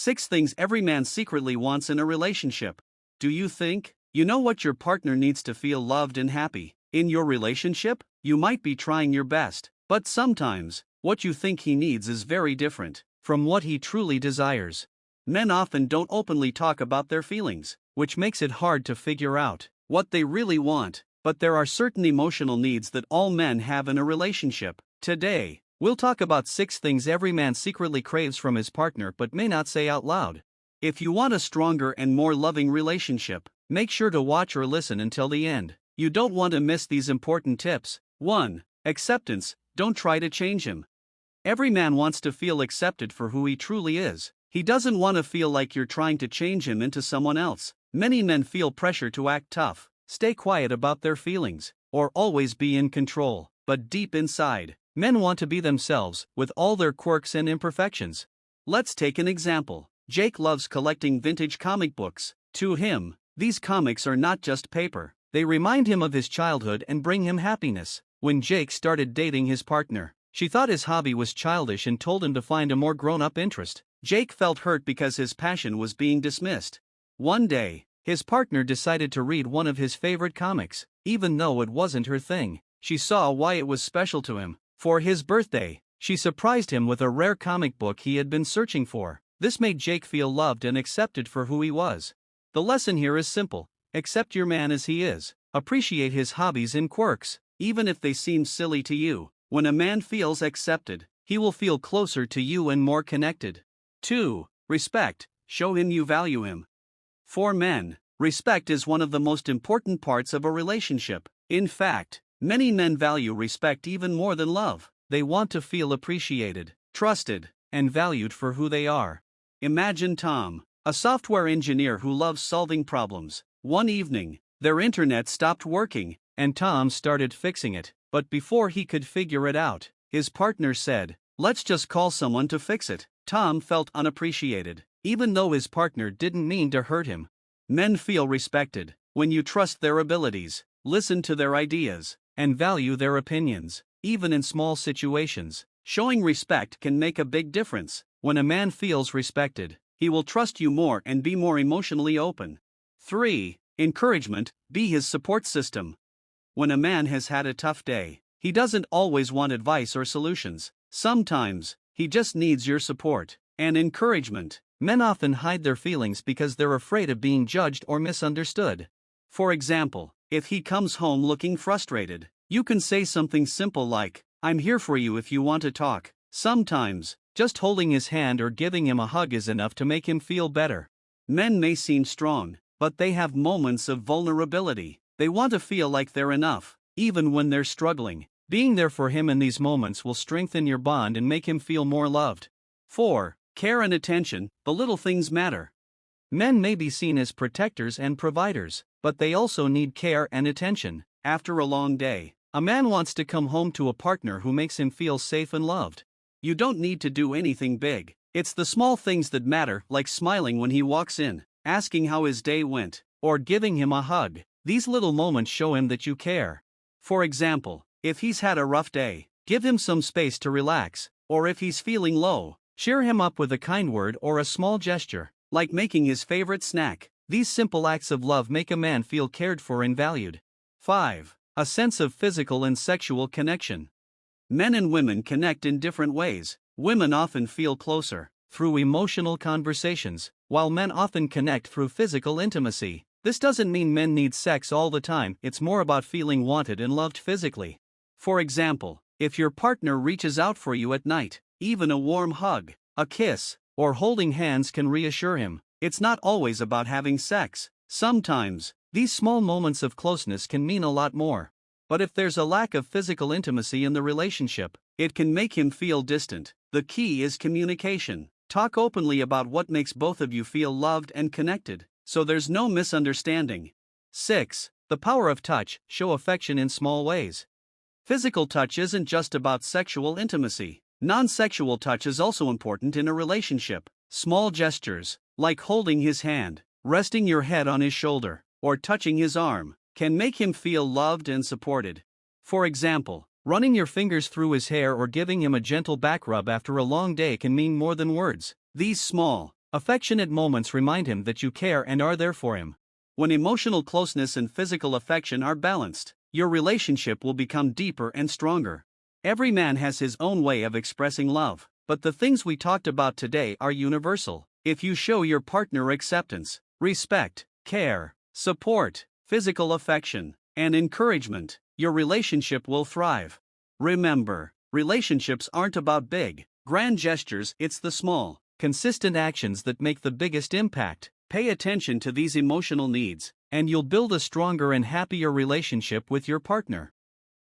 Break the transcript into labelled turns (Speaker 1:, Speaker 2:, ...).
Speaker 1: 6 things every man secretly wants in a relationship. Do you think you know what your partner needs to feel loved and happy? In your relationship, you might be trying your best, but sometimes, what you think he needs is very different from what he truly desires. Men often don't openly talk about their feelings, which makes it hard to figure out what they really want, but there are certain emotional needs that all men have in a relationship. Today, we'll talk about 6 things every man secretly craves from his partner but may not say out loud. If you want a stronger and more loving relationship, make sure to watch or listen until the end. You don't want to miss these important tips. 1. Acceptance. Don't try to change him. Every man wants to feel accepted for who he truly is. He doesn't want to feel like you're trying to change him into someone else. Many men feel pressure to act tough, stay quiet about their feelings, or always be in control. But deep inside, men want to be themselves, with all their quirks and imperfections. Let's take an example. Jake loves collecting vintage comic books. To him, these comics are not just paper. They remind him of his childhood and bring him happiness. When Jake started dating his partner, she thought his hobby was childish and told him to find a more grown-up interest. Jake felt hurt because his passion was being dismissed. One day, his partner decided to read one of his favorite comics, even though it wasn't her thing. She saw why it was special to him. For his birthday, she surprised him with a rare comic book he had been searching for. This made Jake feel loved and accepted for who he was. The lesson here is simple. Accept your man as he is. Appreciate his hobbies and quirks, even if they seem silly to you. When a man feels accepted, he will feel closer to you and more connected. 2. Respect. Show him you value him. For men, respect is one of the most important parts of a relationship. In fact, many men value respect even more than love. They want to feel appreciated, trusted, and valued for who they are. Imagine Tom, a software engineer who loves solving problems. One evening, their internet stopped working, and Tom started fixing it. But before he could figure it out, his partner said, "Let's just call someone to fix it." Tom felt unappreciated, even though his partner didn't mean to hurt him. Men feel respected when you trust their abilities, listen to their ideas, and value their opinions, even in small situations. Showing respect can make a big difference. When a man feels respected, he will trust you more and be more emotionally open. 3. Encouragement. Be his support system. When a man has had a tough day, he doesn't always want advice or solutions. Sometimes, he just needs your support and encouragement. Men often hide their feelings because they're afraid of being judged or misunderstood. For example, if he comes home looking frustrated, you can say something simple like, "I'm here for you if you want to talk." Sometimes, just holding his hand or giving him a hug is enough to make him feel better. Men may seem strong, but they have moments of vulnerability. They want to feel like they're enough, even when they're struggling. Being there for him in these moments will strengthen your bond and make him feel more loved. 4. Care and attention. The little things matter. Men may be seen as protectors and providers, but they also need care and attention. After a long day, a man wants to come home to a partner who makes him feel safe and loved. You don't need to do anything big. It's the small things that matter, like smiling when he walks in, asking how his day went, or giving him a hug. These little moments show him that you care. For example, if he's had a rough day, give him some space to relax, or if he's feeling low, cheer him up with a kind word or a small gesture, like making his favorite snack. These simple acts of love make a man feel cared for and valued. 5. A sense of physical and sexual connection. Men and women connect in different ways. Women often feel closer through emotional conversations, while men often connect through physical intimacy. This doesn't mean men need sex all the time, it's more about feeling wanted and loved physically. For example, if your partner reaches out for you at night, even a warm hug, a kiss, or holding hands can reassure him. It's not always about having sex. Sometimes, these small moments of closeness can mean a lot more. But if there's a lack of physical intimacy in the relationship, it can make him feel distant. The key is communication. Talk openly about what makes both of you feel loved and connected, so there's no misunderstanding. 6. The power of touch. Show affection in small ways. Physical touch isn't just about sexual intimacy. Non-sexual touch is also important in a relationship. Small gestures, like holding his hand, resting your head on his shoulder, or touching his arm, can make him feel loved and supported. For example, running your fingers through his hair or giving him a gentle back rub after a long day can mean more than words. These small,
Speaker 2: Affectionate moments remind him that you care and are there for him.
Speaker 1: When emotional closeness and physical affection are balanced, your relationship will become deeper and stronger. Every man has his own way of expressing love, but the things we talked about today are universal. If you show your partner acceptance, respect, care, support, physical affection, and encouragement, your relationship will thrive. Remember, relationships aren't about big, grand gestures, it's the small,
Speaker 2: consistent actions that make the biggest impact.
Speaker 1: Pay attention to these emotional needs, and you'll build a stronger and happier relationship with your partner.